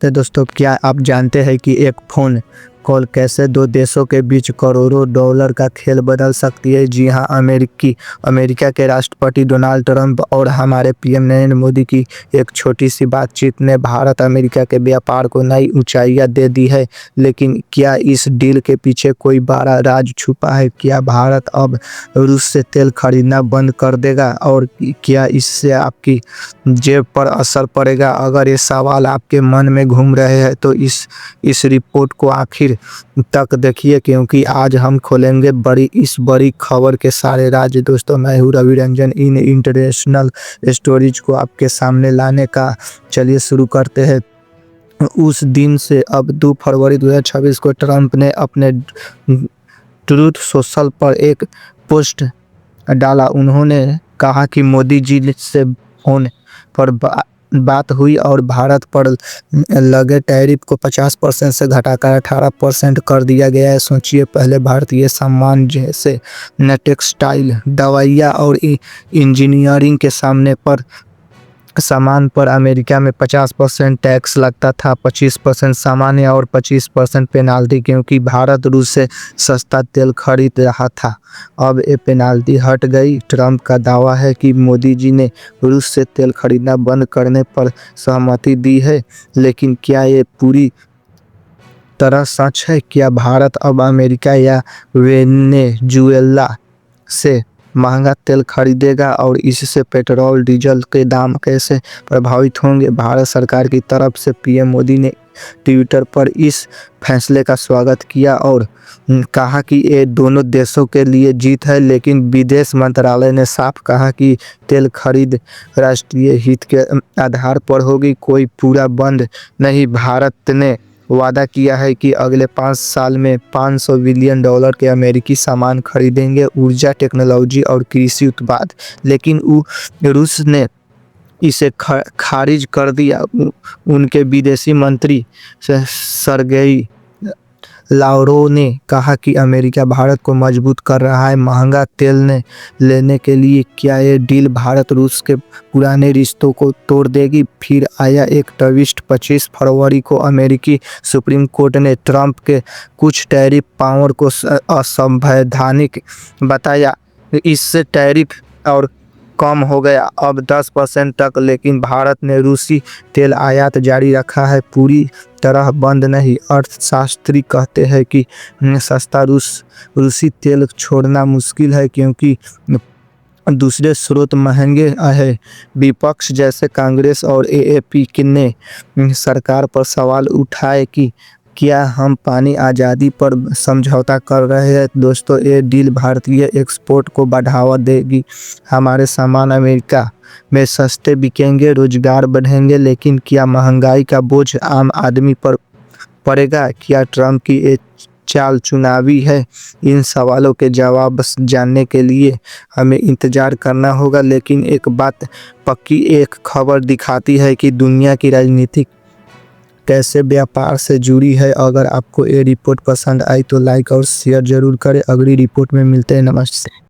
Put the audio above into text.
तो दोस्तों, क्या आप जानते हैं कि एक फ़ोन कॉल कैसे दो देशों के बीच करोड़ों डॉलर का खेल बदल सकती है? जी हाँ, अमेरिका के राष्ट्रपति डोनाल्ड ट्रंप और हमारे पीएम नरेंद्र मोदी की एक छोटी सी बातचीत ने भारत अमेरिका के व्यापार को नई ऊंचाइयां दे दी है। लेकिन क्या इस डील के पीछे कोई बड़ा राज छुपा है? क्या भारत अब रूस से तेल खरीदना बंद कर देगा? और क्या इससे आपकी जेब पर असर पड़ेगा? अगर ये सवाल आपके मन में घूम रहे हैं तो इस रिपोर्ट को आखिर तक देखिए, क्योंकि आज हम खोलेंगे इस बड़ी खबर के सारे राज। दोस्तों, मैं हूँ रवि रंजन। इन इंटरनेशनल स्टोरीज को आपके सामने लाने का चलिए शुरू करते हैं। उस दिन से अब 2 फरवरी 2026 को ट्रंप ने अपने ट्रूथ सोशल पर एक पोस्ट डाला। उन्होंने कहा कि मोदी जी से फोन पर बात हुई और भारत पर लगे टैरिफ को 50% से घटाकर 18% कर दिया गया है। सोचिए, पहले भारतीय सामान जैसे टेक्सटाइल, दवाइयाँ और इंजीनियरिंग के सामान पर अमेरिका में 50% टैक्स लगता था। 25% सामान्य और 25% पेनाल्टी, क्योंकि भारत रूस से सस्ता तेल खरीद रहा था। अब ये पेनाल्टी हट गई। ट्रंप का दावा है कि मोदी जी ने रूस से तेल खरीदना बंद करने पर सहमति दी है, लेकिन क्या ये पूरी तरह सच है? क्या भारत अब अमेरिका या वेनेजुएला से महंगा तेल खरीदेगा? और इससे पेट्रोल डीजल के दाम कैसे प्रभावित होंगे? भारत सरकार की तरफ से पीएम मोदी ने ट्विटर पर इस फैसले का स्वागत किया और कहा कि ये दोनों देशों के लिए जीत है। लेकिन विदेश मंत्रालय ने साफ कहा कि तेल खरीद राष्ट्रीय हित के आधार पर होगी, कोई पूरा बंद नहीं। भारत ने वादा किया है कि अगले 5 साल में $500 बिलियन के अमेरिकी सामान खरीदेंगे, ऊर्जा, टेक्नोलॉजी और कृषि उत्पाद। लेकिन रूस ने इसे खारिज कर दिया। उनके विदेशी मंत्री सर्गेई लावरोव ने कहा कि अमेरिका भारत को मजबूत कर रहा है महंगा तेल लेने के लिए। क्या ये डील भारत रूस के पुराने रिश्तों को तोड़ देगी? फिर आया एक ट्विस्ट। 25 फरवरी को अमेरिकी सुप्रीम कोर्ट ने ट्रंप के कुछ टैरिफ पावर को असंवैधानिक बताया। इससे टैरिफ और कम हो गया, अब 10% तक। लेकिन भारत ने रूसी तेल आयात जारी रखा है, पूरी तरह बंद नहीं। अर्थशास्त्री कहते हैं कि सस्ता रूसी तेल छोड़ना मुश्किल है, क्योंकि दूसरे स्रोत महंगे हैं। विपक्ष जैसे कांग्रेस और एएपी ने सरकार पर सवाल उठाए कि क्या हम पानी आज़ादी पर समझौता कर रहे हैं? दोस्तों, ये डील भारतीय एक्सपोर्ट को बढ़ावा देगी। हमारे सामान अमेरिका में सस्ते बिकेंगे, रोजगार बढ़ेंगे। लेकिन क्या महंगाई का बोझ आम आदमी पर पड़ेगा? क्या ट्रंप की ये चाल चुनावी है? इन सवालों के जवाब जानने के लिए हमें इंतजार करना होगा। लेकिन एक बात पक्की, एक खबर दिखाती है कि दुनिया की राजनीति कैसे व्यापार से जुड़ी है। अगर आपको ये रिपोर्ट पसंद आई तो लाइक और शेयर जरूर करें। अगली रिपोर्ट में मिलते हैं। नमस्ते।